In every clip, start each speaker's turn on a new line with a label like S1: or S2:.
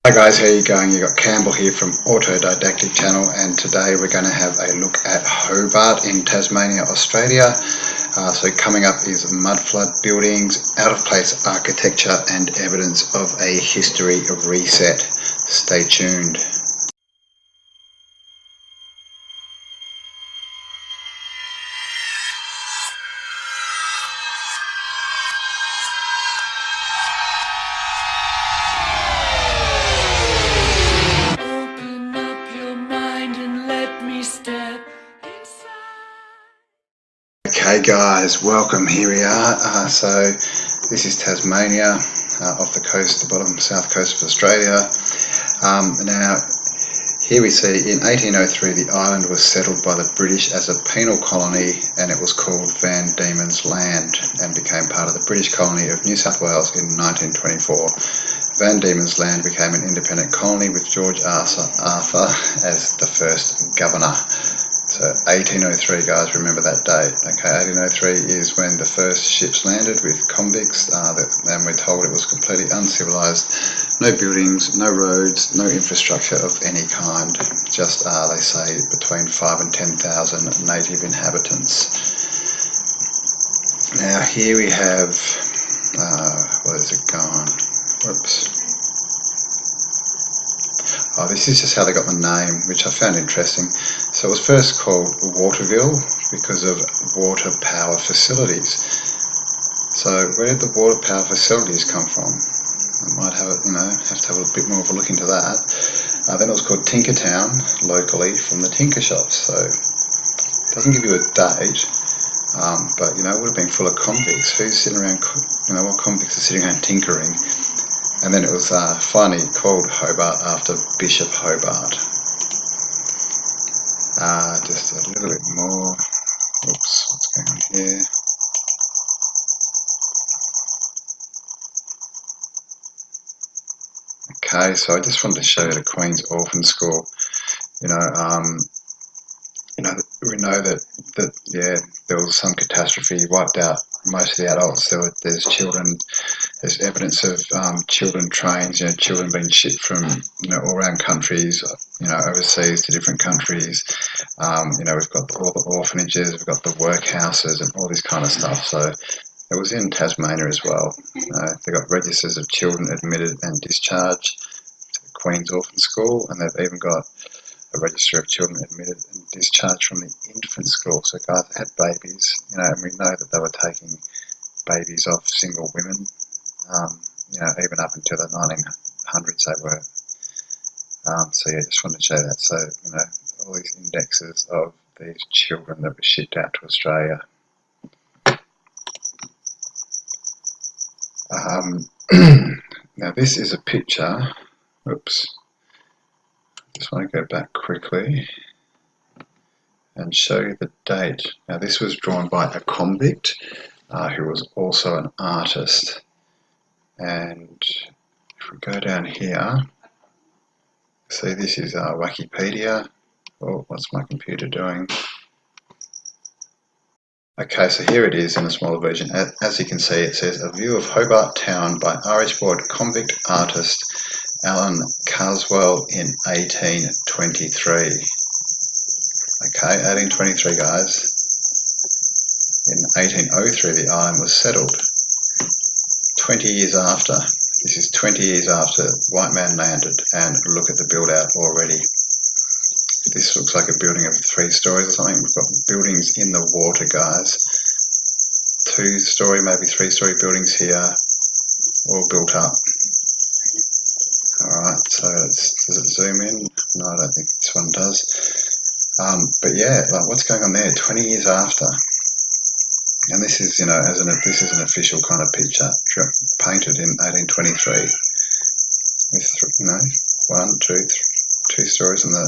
S1: Hi guys, how you going? You got Campbell here from Autodidactic channel, and today we're going to have a look at Hobart in Tasmania, Australia. So coming up is mud flood buildings, out of place architecture and evidence of a history of reset. Stay tuned. Okay guys, welcome. Here we are. So this is Tasmania, off the coast, the bottom south coast of Australia. Now here we see in 1803 the island was settled by the British as a penal colony, and it was called Van Diemen's Land and became part of the British colony of New South Wales in 1924. Van Diemen's Land became an independent colony with George Arthur as the first governor. So 1803 guys, remember that date. Okay, 1803 is when the first ships landed with convicts, and we're told it was completely uncivilized. No buildings, no roads, no infrastructure of any kind. Just, they say, between 5,000 and 10,000 native inhabitants. Now here we have, where is it gone? Whoops. Oh, this is just how they got the name, which I found interesting. So it was first called Waterville because of water power facilities. So where did the water power facilities come from? I might have to have a bit more of a look into that. Then it was called Tinkertown locally from the tinker shops. So it doesn't give you a date, but it would have been full of convicts. Who's sitting around? What convicts are sitting around tinkering? And then it was finally called Hobart after Bishop Hobart. Just a little bit more. Oops, what's going on here? Okay, so I just wanted to show you the Queen's Orphan School. We know that there was some catastrophe, wiped out most of the adults. There's children. There's evidence of children trains. Children being shipped from all around countries. Overseas to different countries. We've got all the orphanages. We've got the workhouses and all this kind of stuff. So it was in Tasmania as well. They got registers of children admitted and discharged to the Queen's Orphan School, and they've even got a register of children admitted and discharged from the infant school. So guys had babies, and we know that they were taking babies off single women, even up until the 1900s they were. So yeah, just wanted to show that. So, all these indexes of these children that were shipped out to Australia. Now this is a picture. Oops. Just want to go back quickly and show you the date. Now this was drawn by a convict who was also an artist. And if we go down here, see this is Wikipedia. Oh, what's my computer doing? Okay, so here it is in a smaller version. As you can see, it says a view of Hobart Town by Irish-born convict artist Alan Carswell in 1823. Okay, 1823 guys. In 1803 the island was settled. 20 years after. This is 20 years after white man landed, and look at the build out already. This looks like a building of 3 stories or something. We've got buildings in the water guys. 2-story, maybe 3-story buildings here, all built up. Alright, so does it zoom in? No, I don't think this one does. But yeah, like what's going on there 20 years after? And this is, this is an official kind of picture painted in 1823 with, 2 stories in the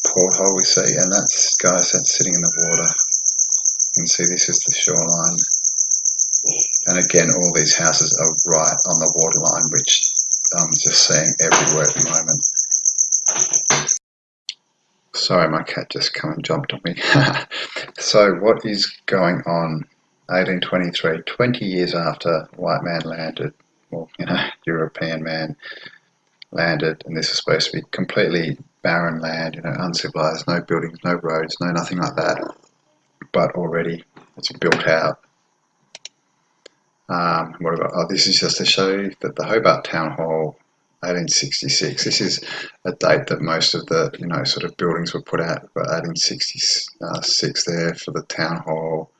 S1: porthole we see, and that's sitting in the water. You can see this is the shoreline. And again, all these houses are right on the waterline, which I'm just seeing everywhere at the moment. Sorry, my cat just come and jumped on me. So what is going on? 1823, 20 years after white man landed, or European man landed, and this was supposed to be completely barren land, uncivilized, no buildings, no roads, no nothing like that. But already it's built out. What about? Oh, this is just to show you that the Hobart Town Hall, 1866. This is a date that most of the sort of buildings were put out, but 1866 there for the town hall.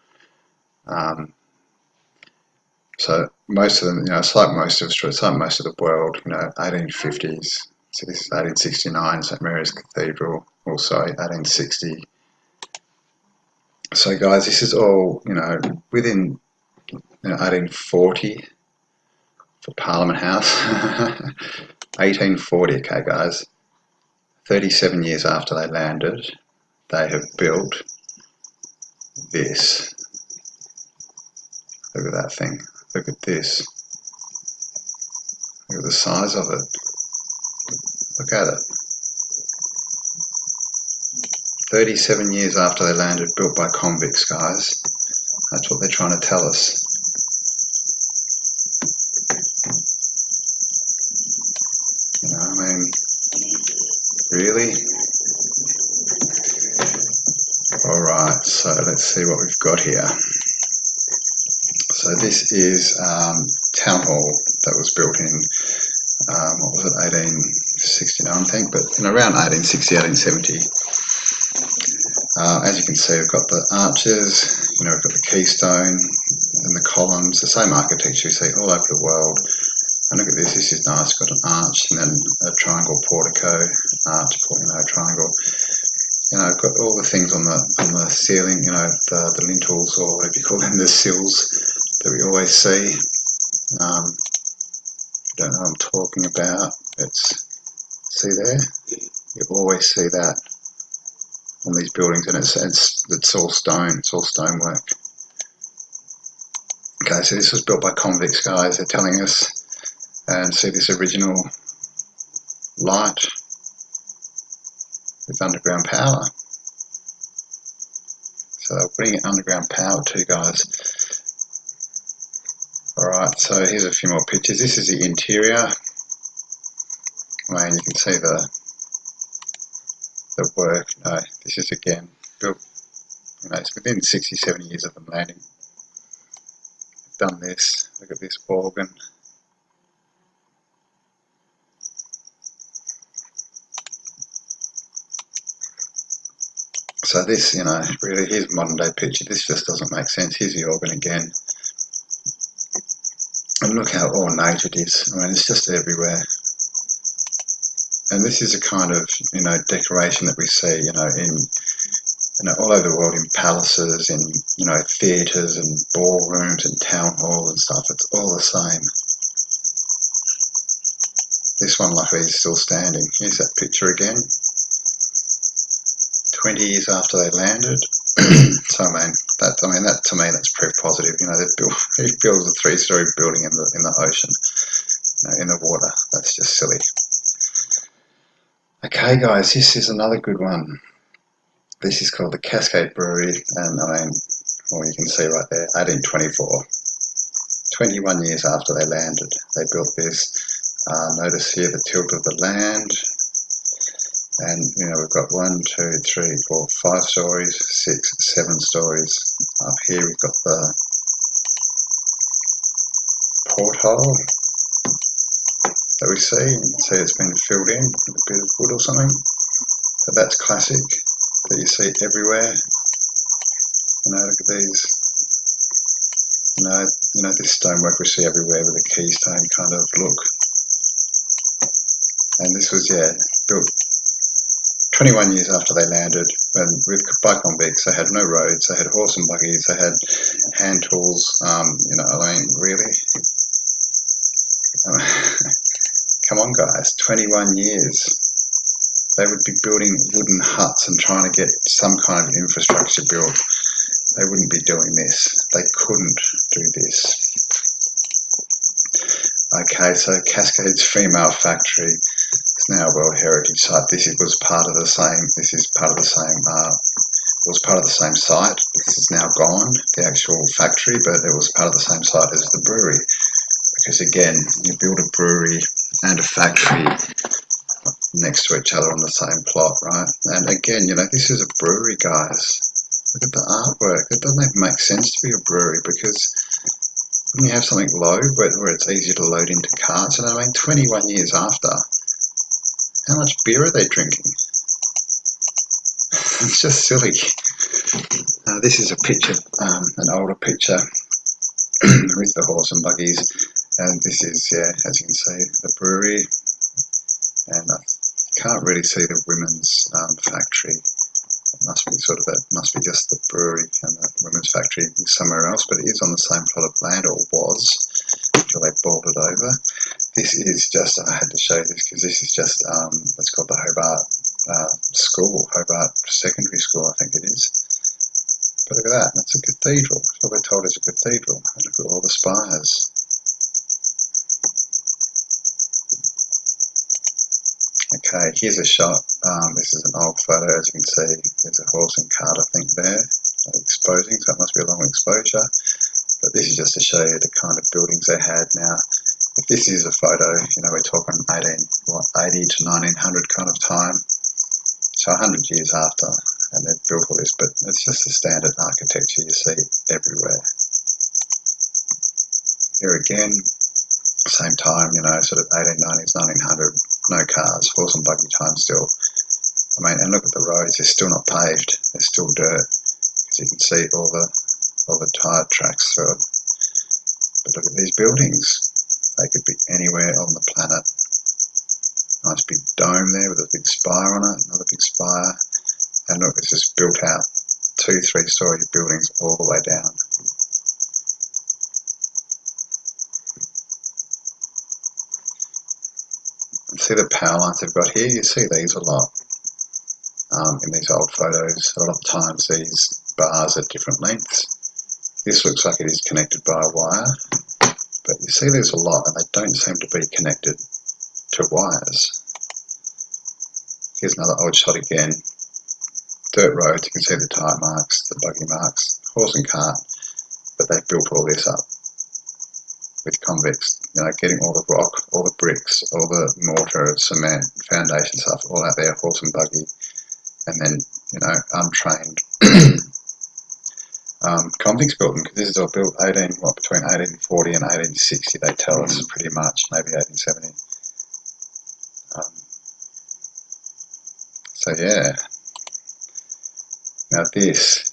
S1: So most of them, it's like most of Australia, it's like most of the world, 1850s. So this is 1869, St Mary's Cathedral, also 1860. So guys, this is all, within 1840 for Parliament House. 1840, okay guys. 37 years after they landed, they have built this. Look at that thing. Look at this. Look at the size of it. Look at it. 37 years after they landed, built by convicts, guys. That's what they're trying to tell us. Really? Alright, so let's see what we've got here. So this is Town Hall that was built in, what was it, 1869 I think, but around 1860, 1870. As you can see, we've got the arches, we've got the keystone and the columns, the same architecture you see all over the world. And look at this, this is nice, got an arch and then a triangle portico, arch, triangle. I've got all the things on the ceiling, the lintels, or whatever you call them, the sills that we always see. You don't know what I'm talking about. See there? You always see that on these buildings, and it's all stone. It's all stonework. Okay, so this was built by convicts, guys. They're telling us, and see this original light with underground power. So putting underground power too, guys. Alright, so here's a few more pictures. This is the interior. You can see the work. This is again built, it's within 60, 70 years of them landing. They've done this. Look at this organ. So this, really, here's a modern day picture. This just doesn't make sense. Here's the organ again. And look how ornate it is. It's just everywhere. And this is a kind of, decoration that we see, in all over the world, in palaces, in, theatres and ballrooms and town halls and stuff. It's all the same. This one, luckily, is still standing. Here's that picture again. 20 years after they landed. So that to me that's proof positive. They built a 3-story building in the ocean, in the water. That's just silly. Okay, guys, this is another good one. This is called the Cascade Brewery, and well, you can see right there, 1824. 21 years after they landed, they built this. Notice here the tilt of the land. And we've got 1, 2, 3, 4, 5 stories, 6, 7 stories. Up here we've got the porthole that we see. You can see it's been filled in with a bit of wood or something. But that's classic, that you see everywhere. Look at these. This stonework we see everywhere with a keystone kind of look. And this was, built 21 years after they landed, and by convicts. They had no roads, they had horse and buggies, they had hand tools, really. Come on guys, 21 years. They would be building wooden huts and trying to get some kind of infrastructure built. They wouldn't be doing this. They couldn't do this. Okay, so Cascade's female factory is now a World Heritage Site. This was part of the same. This is part of the same. It was part of the same site. This is now gone, the actual factory, but it was part of the same site as the brewery. because again, you build a brewery and a factory next to each other on the same plot, right? And again, you know, this is a brewery, guys. Look at the artwork. It doesn't even make sense to be a brewery, because when you have something low where it's easy to load into carts, and I mean 21 years after, how much beer are they drinking? It's just silly. This is a picture, an older picture with the horse and buggies, and this is, yeah, as you can see, the brewery, and I can't really see the women's factory. It must be must be just the brewery, and the women's factory is somewhere else, but it is on the same plot of land, or was, until they bought it over. This is just, I had to show this because this is just, it's called the Hobart School, Hobart Secondary School, I think it is. But look at that, that's a cathedral. That's what we're told is a cathedral. And look at all the spires. Okay, here's a shot. This is an old photo, as you can see. There's a horse and cart, I think, there, exposing, so it must be a long exposure. But this is just to show you the kind of buildings they had. Now, if this is a photo, you know, we're talking 80 to 1900 kind of time, so 100 years after, and they've built all this, but it's just the standard architecture you see everywhere. Here again, same time, you know, sort of 1890s, 1900, no cars, horse and buggy time still. I mean, and look at the roads, they're still not paved, they're still dirt, because you can see all the tyre tracks through it. But look at these buildings, they could be anywhere on the planet. Nice big dome there with a big spire on it, another big spire, and look, it's just built out, 2-3 story buildings all the way down. See the power lines they've got here? You see these a lot in these old photos. A lot of times these bars are different lengths. This looks like it is connected by a wire, but you see there's a lot and they don't seem to be connected to wires. Here's another old shot again. Dirt roads, you can see the tyre marks, the buggy marks, horse and cart, but they've built all this up with convicts, you know, getting all the rock, all the bricks, all the mortar, cement, foundation stuff, all out there, horse and buggy, and then, you know, untrained convicts built them, because this is all built between 1840 and 1860, they tell us, pretty much, maybe 1870. So yeah, now this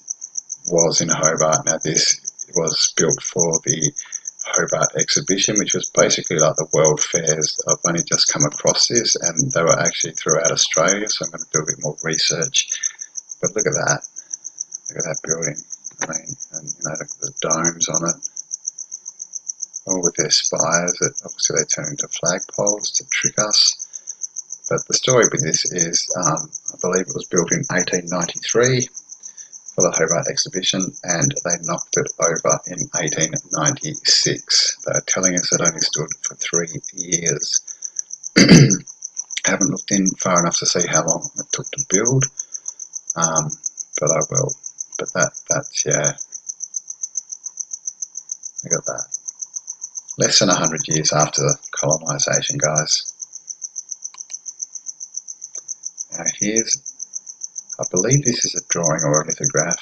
S1: was in Hobart. Now this was built for the Hobart exhibition, which was basically like the world fairs. I've only just come across this, and they were actually throughout Australia, so I'm going to do a bit more research. But look at that. Look at that building. I mean, and you know, look at the domes on it, all with their spires that obviously they turn into flagpoles to trick us. But the story with this is, I believe it was built in 1893 for the Hobart exhibition, and they knocked it over in 1896. They're telling us it only stood for 3 years. Haven't looked in far enough to see how long it took to build, but I will. But that's, yeah, look at that. Less than 100 years after colonisation, guys. Now here's, I believe this is a drawing or a lithograph.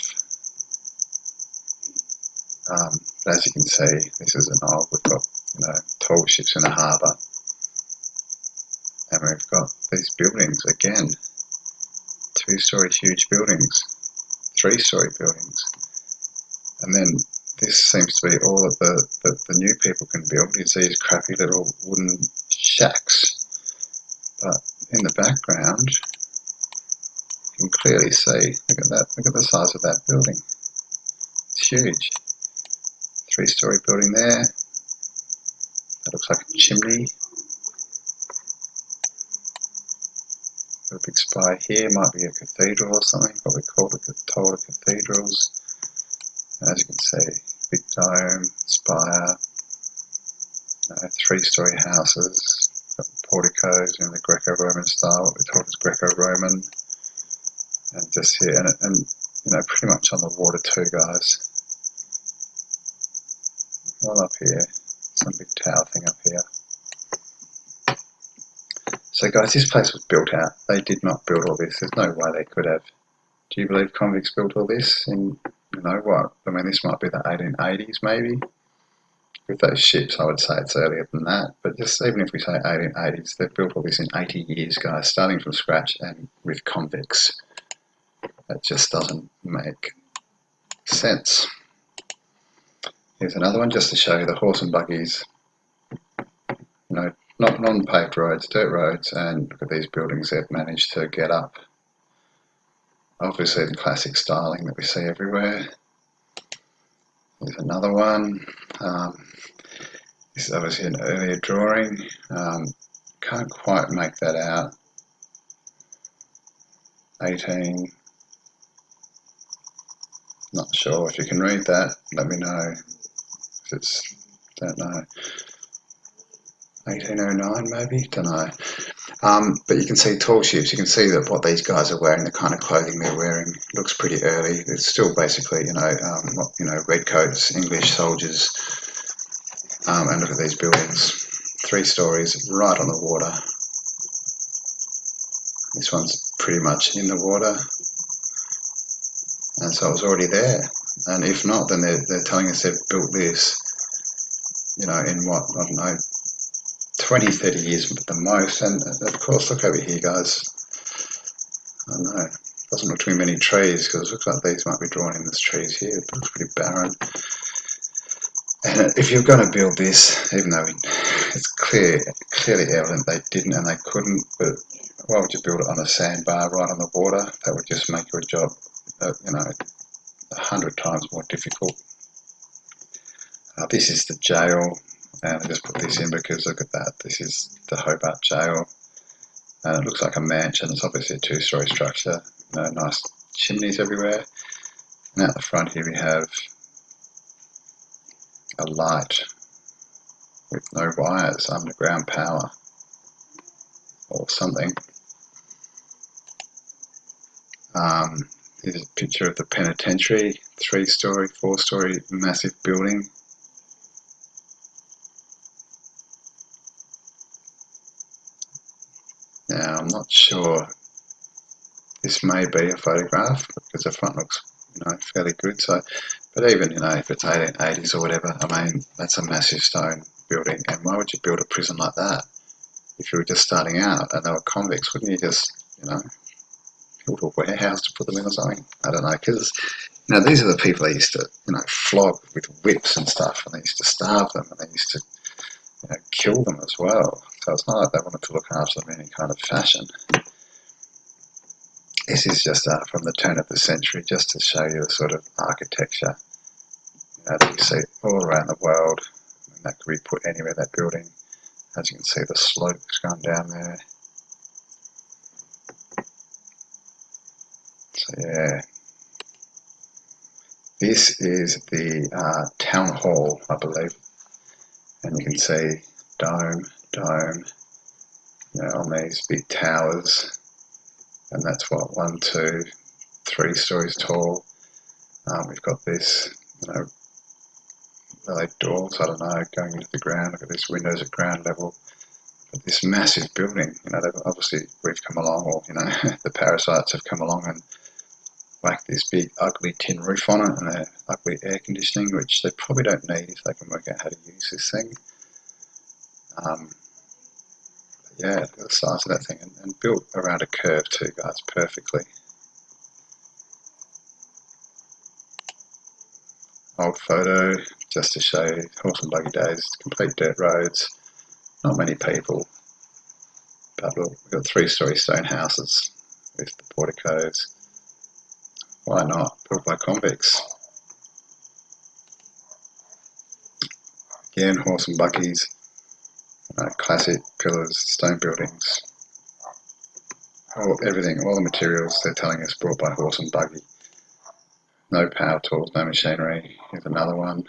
S1: But as you can see, this is an old, we've got, you know, tall ships in the harbour. And we've got these buildings again. 2-story huge buildings. 3-story buildings. And then this seems to be all that the new people can build, is these crappy little wooden shacks. But in the background, you can clearly see, look at that, look at the size of that building. It's huge. 3-story building there. That looks like a chimney. Got a big spire here, might be a cathedral or something, what we call told cathedrals. As you can see, big dome, spire, 3-story houses, got porticos in the Greco-Roman style, what we told is Greco-Roman. And just here, and you know, pretty much on the water too, guys. Well up here, some big tower thing up here. So guys, this place was built out. They did not build all this. There's no way they could have. Do you believe convicts built all this in, you know what, I mean, this might be the 1880s maybe. With those ships, I would say it's earlier than that. But just even if we say 1880s, they've built all this in 80 years, guys, starting from scratch and with convicts. That just doesn't make sense. Here's another one just to show you the horse and buggies. You know, not non-paved roads, dirt roads, and look at these buildings they've managed to get up. Obviously the classic styling that we see everywhere. Here's another one. This is obviously an earlier drawing. Can't quite make that out. 18. Not sure if you can read that. Let me know. It's, don't know. 1809 maybe? Don't know. But you can see tall ships. You can see that what these guys are wearing, the kind of clothing they're wearing, looks pretty early. It's still basically, you know, red coats, English soldiers. And look at these buildings. 3 stories, right on the water. This one's pretty much in the water. And so it was already there. And if not, then they're telling us they've built this, you know, in what, I don't know, 20, 30 years at the most. And of course, look over here, guys. I don't know, doesn't look to be many trees, because it looks like these might be drawn in as trees here. It looks pretty barren. And if you're going to build this, even though it's clearly evident they didn't and they couldn't, but why would you build it on a sandbar right on the water? That would just make your job, you know, 100 times more difficult. This is the jail, and I just put this in because look at that. This is the Hobart jail, and it looks like a mansion. It's obviously a 2-story structure. You know, nice chimneys everywhere. And out the front here we have a light with no wires, underground power or something. Here's a picture of the Penitentiary, 3-story, 4-story, massive building. Now I'm not sure, this may be a photograph because the front looks, you know, fairly good. So, but even, you know, if it's 1880s or whatever, I mean, that's a massive stone building. And why would you build a prison like that if you were just starting out and they were convicts? Wouldn't you just, you know, build a warehouse to put them in or something? I don't know, because, you know, these are the people they used to, you know, flog with whips and stuff, and they used to starve them, and they used to, you know, kill them as well. So it's not like they wanted to look after them in any kind of fashion. This is just from the turn of the century, just to show you the sort of architecture, you know, that you see all around the world. And that could be put anywhere, that building. As you can see, the slopes going down there. So yeah, this is the town hall, I believe, and you can see dome, you know, on these big towers, and that's what, 1, 2, 3 stories tall. We've got this, you know, are they doors? I don't know, going into the ground. Look at these windows at ground level. But this massive building, you know, obviously we've come along, or, you know, the parasites have come along and whack this big ugly tin roof on it and a ugly air conditioning, which they probably don't need if they can work out how to use this thing. Yeah, the size of that thing, and built around a curve too, guys, perfectly. Old photo, just to show you, horse and buggy days, complete dirt roads, not many people, but look, we've got 3-story stone houses with the porticos. Why not? Built by convicts. Again, horse and buggies, classic pillars, stone buildings. Everything, all the materials they're telling us brought by horse and buggy. No power tools, no machinery. Here's another one.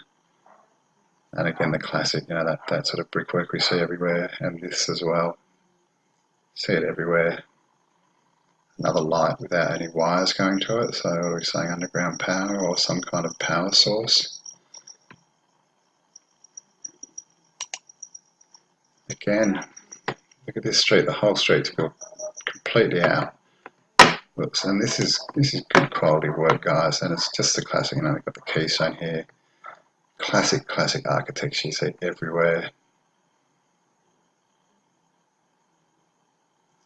S1: And again, the classic, you know, that sort of brickwork we see everywhere, and this as well. See it everywhere. Another light without any wires going to it, so are we saying underground power or some kind of power source? again, look at this street. The whole street's built completely out. Looks, and this is good quality work, guys. And it's just the classic. You know, they've got the keystone here. Classic architecture you see everywhere.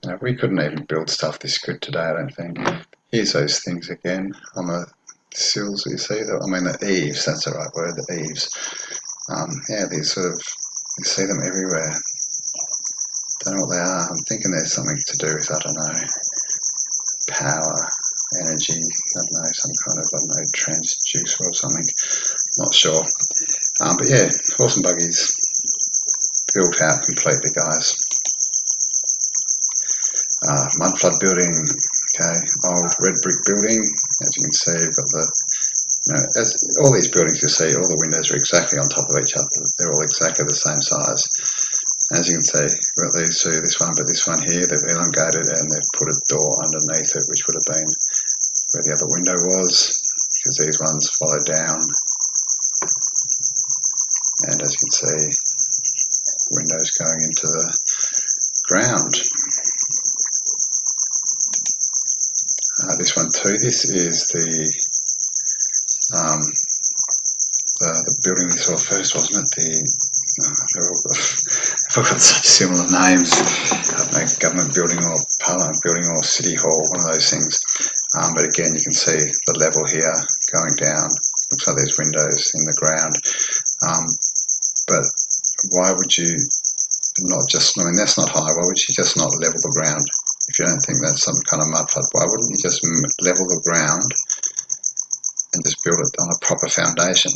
S1: You know, we couldn't even build stuff this good today, I don't think. Here's those things again on the sills that you see. I mean, the eaves, that's the right word, the eaves. Yeah, these sort of, you see them everywhere. Don't know what they are. I'm thinking there's something to do with, I don't know, power, energy, I don't know, some kind of, I don't know, transducer or something. Not sure. But yeah, horse and buggies built out completely, guys. Mud flood building, okay, old red brick building. As you can see, you've got the, you know, as all these buildings you see, all the windows are exactly on top of each other. They're all exactly the same size. As you can see, we've got these two, this one, but this one here, they've elongated and they've put a door underneath it, which would have been where the other window was, because these ones follow down. And as you can see, windows going into the ground. This one too, this is the building we saw first, wasn't it? They've all got such similar names. I don't know, government building or parliament building or city hall, one of those things. But again, you can see the level here going down. Looks like there's windows in the ground. But why would you not just, I mean, that's not high, why would you just not level the ground? If you don't think that's some kind of mud flood, why wouldn't you just level the ground and just build it on a proper foundation?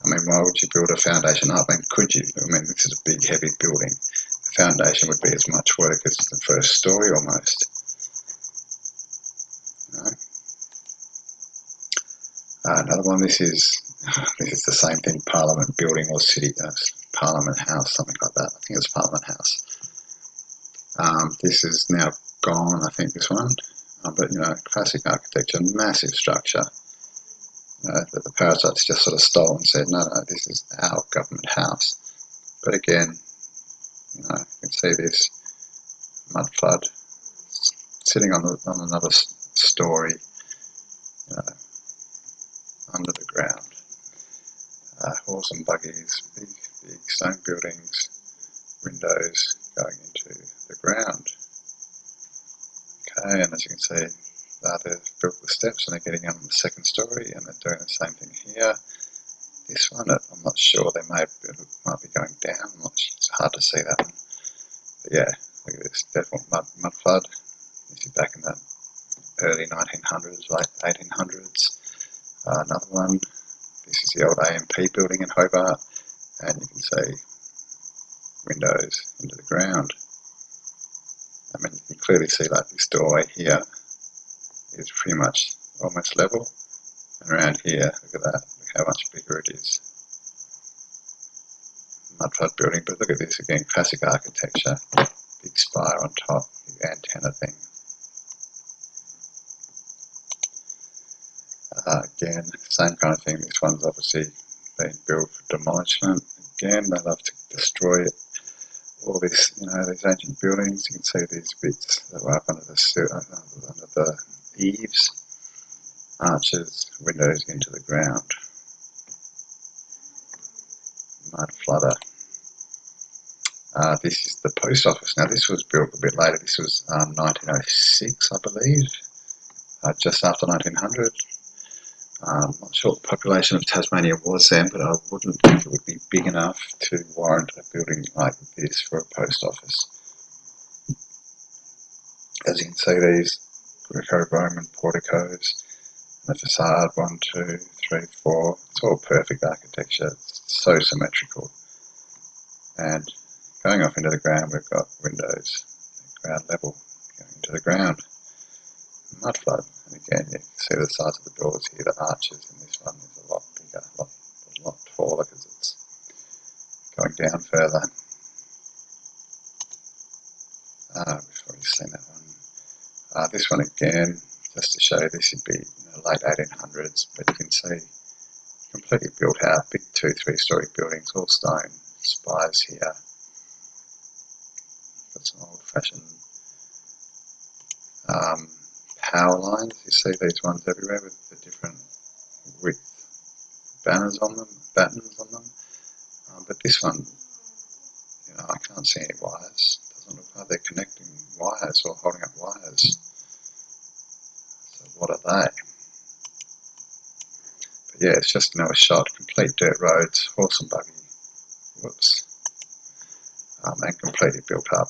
S1: I mean, why would you build a foundation up? And could you? I mean, this is a big, heavy building. The foundation would be as much work as the first story almost. You know? Another one, this is the same thing, Parliament building or city, Parliament House, something like that. I think it's Parliament House. This is now gone, I think, this one. But, you know, classic architecture, massive structure. That the parasites just sort of stole and said, no, this is our government house. But again, you know, you can see this mud flood sitting on another story, you know, under the ground. Horse and buggies, big stone buildings, windows going into the ground. Okay, and as you can see, they've built the steps and they're getting on the second story, and they're doing the same thing here. This one, I'm not sure, they might be going down. It's hard to see that one. But yeah, look at this, definite mud flood. This is back in the early 1900s, late 1800s. Another one. This is the old AMP building in Hobart, and you can see windows into the ground. I mean, you can clearly see like this doorway here is pretty much almost level, and around here, look at that, look how much bigger it is. Mud flood building, but look at this again, classic architecture, big spire on top, big antenna thing. Again, same kind of thing. This one's obviously being built for demolishment. Again, they love to destroy it. All this, you know, these ancient buildings. You can see these bits that were up under the eaves, arches, windows into the ground. Mud flooder. This is the post office. Now, this was built a bit later. This was 1906, I believe, just after 1900. I'm not sure what the population of Tasmania was then, but I wouldn't think it would be big enough to warrant a building like this for a post office. As you can see, these Greco-Roman porticos, the facade, 1, 2, 3, 4, it's all perfect architecture, it's so symmetrical. And going off into the ground, we've got windows, ground level, going into the ground. Mud flood, and again you can see the size of the doors here, the arches in this one is a lot bigger, a lot taller because it's going down further. We've already seen that one. This one again, just to show you, this would be late 1800s, but you can see completely built out, big 2-3 story buildings, all stone, spires here. got some old-fashioned power lines. You see these ones everywhere with the different width buttons on them. But this one, you know, I can't see any wires. Doesn't look like they're connecting wires or holding up wires. So what are they? But yeah, it's just another shot. Complete dirt roads, horse and buggy. Whoops. And completely built up.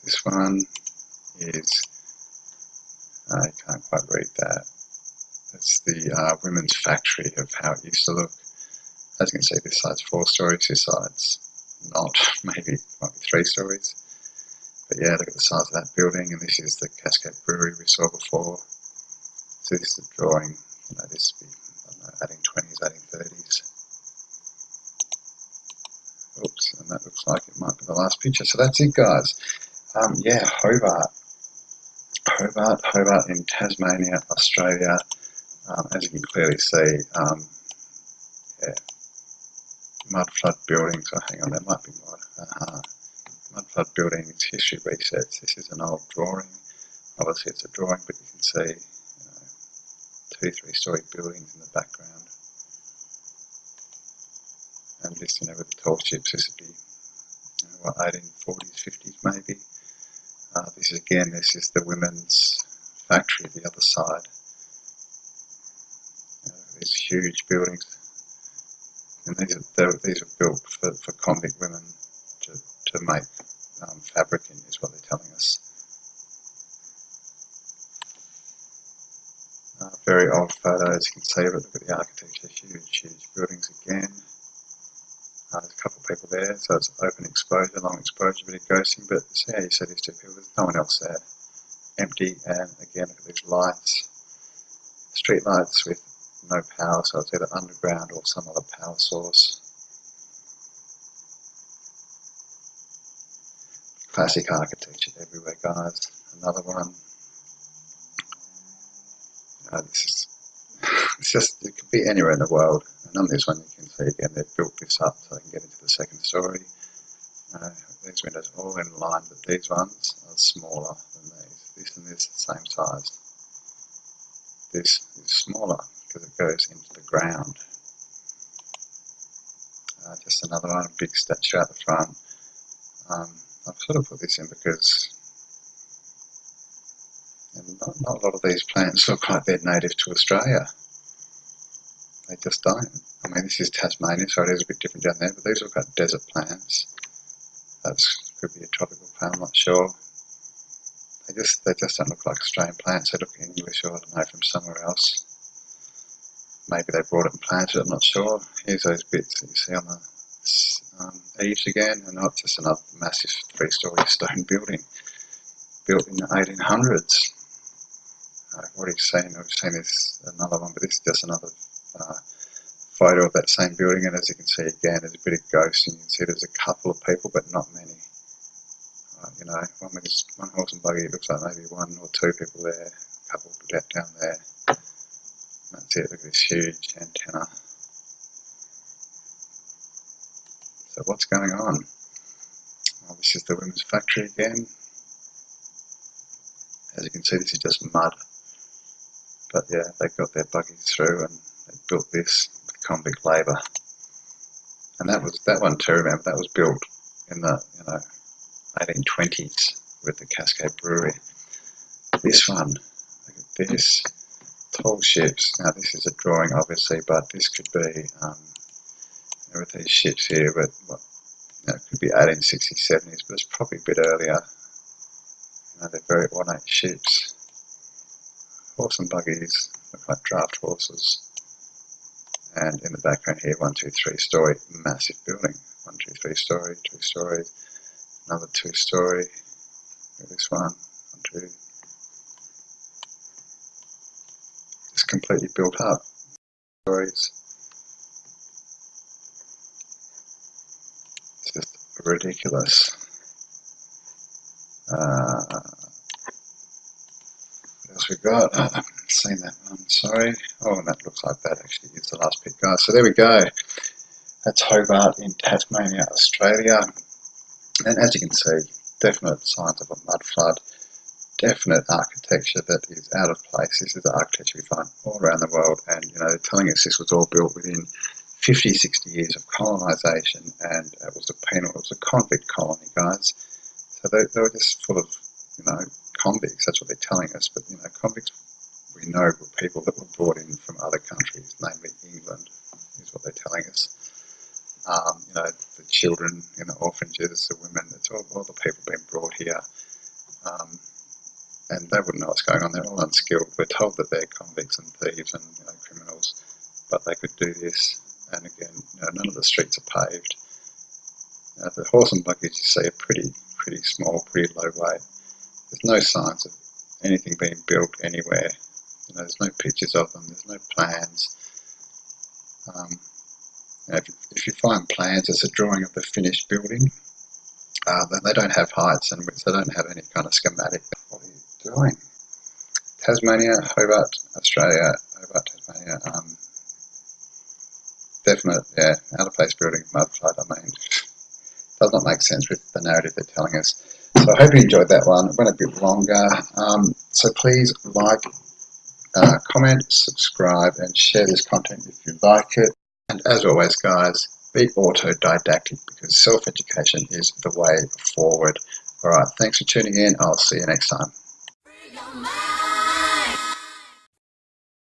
S1: This one is, you can't quite read that. It's the women's factory of how it used to look. As you can see, this side's 4 stories, this side's not, maybe it might be 3 stories. But yeah, look at the size of that building, and this is the Cascade brewery we saw before. So this is the drawing, you know, this would be, I don't know, 1820s, 1830s. Oops, and that looks like it might be the last picture. So that's it, guys. Yeah, Hobart in Tasmania, Australia. As you can clearly see, yeah, mud flood buildings. Oh, hang on, there might be mud. Mud flood buildings, history resets. This is an old drawing. Obviously, it's a drawing, but you can see, you know, 2-3-story buildings in the background. And this, you know, with the tall ships, this would be, you know, what, 1840s, 50s maybe. This is again, this is the women's factory, the other side. You know, these huge buildings, and these are built for convict women to make fabric in, is what they're telling us. Very old photos, you can see, but look at the architecture, huge buildings again. There's a couple of people there, so it's open exposure, long exposure, a bit of ghosting, but see how you see these 2 people, there's no one else there. Empty, and again, look at these lights. Street lights with no power, so it's either underground or some other power source. Classic architecture everywhere, guys. Another one. This is, it's just, it could be anywhere in the world. And on this one you can see again, they've built this up so they can get into the 2nd story. These windows are all in line, but these ones are smaller than these. This and this, the same size. This is smaller because it goes into the ground. Just another one, a big statue out the front. I've sort of put this in because not a lot of these plants look like they're native to Australia. They just don't. I mean, this is Tasmania, so it is a bit different down there, but these look like desert plants. That could be a tropical plant, I'm not sure. They just don't look like Australian plants. They look English, or I don't know, from somewhere else. Maybe they brought it and planted it, I'm not sure. Here's those bits that you see on the eaves again, and not just another massive 3-story stone building built in the 1800s. I've already seen, this another one, but this is just another photo of that same building, and as you can see again, there's a bit of ghost, and you can see there's a couple of people, but not many. You know, one horse and buggy, it looks like maybe 1 or 2 people there, a couple down there. That's it, look at this huge antenna. So what's going on? Well, this is the women's factory again. As you can see, this is just mud. But yeah, they got their buggies through and they built this with convict labour. And that one too, remember, that was built in the 1820s with the Cascade brewery. This one, look at this, tall ships. Now this is a drawing obviously, but this could be, with these ships here, but it could be 1860s, 70s, but it's probably a bit earlier. You know, they're very ornate ships. Horse and buggies, look like draft horses. And in the background here, 1, 2, 3 story, massive building. 1, 2, 3 story, 2 story, another 2 story. This one, 1, 2. It's completely built up. Stories. It's just ridiculous. What else we got? I haven't seen that one, sorry. Oh, and that looks like that actually is the last pic, guys. So there we go. That's Hobart in Tasmania, Australia. And as you can see, definite signs of a mud flood, definite architecture that is out of place. This is the architecture we find all around the world, and they're telling us this was all built within 50, 60 years of colonisation, and it was a convict colony, guys. So they were just full of, convicts. That's what they're telling us. But convicts, we know, were people that were brought in from other countries, namely England, is what they're telling us. The children in the orphanages, the women, it's all the people being brought here. And they wouldn't know what's going on. They're all unskilled. We're told that they're convicts and thieves and criminals, but they could do this. And again, none of the streets are paved. The horse and buggies you see are pretty small, pretty low weight. There's no signs of anything being built anywhere. There's no pictures of them. There's no plans. If you find plans, it's a drawing of the finished building. Then they don't have heights, and they don't have any kind of schematic. What are you doing? Tasmania, Hobart, Australia, Hobart, Tasmania. Definite, out of place building, mud flood. Does not make sense with the narrative they're telling us. So I hope you enjoyed that one. It went a bit longer. So please like, comment, subscribe, and share this content if you like it. And as always, guys, be autodidactic, because self-education is the way forward. All right, thanks for tuning in. I'll see you next time.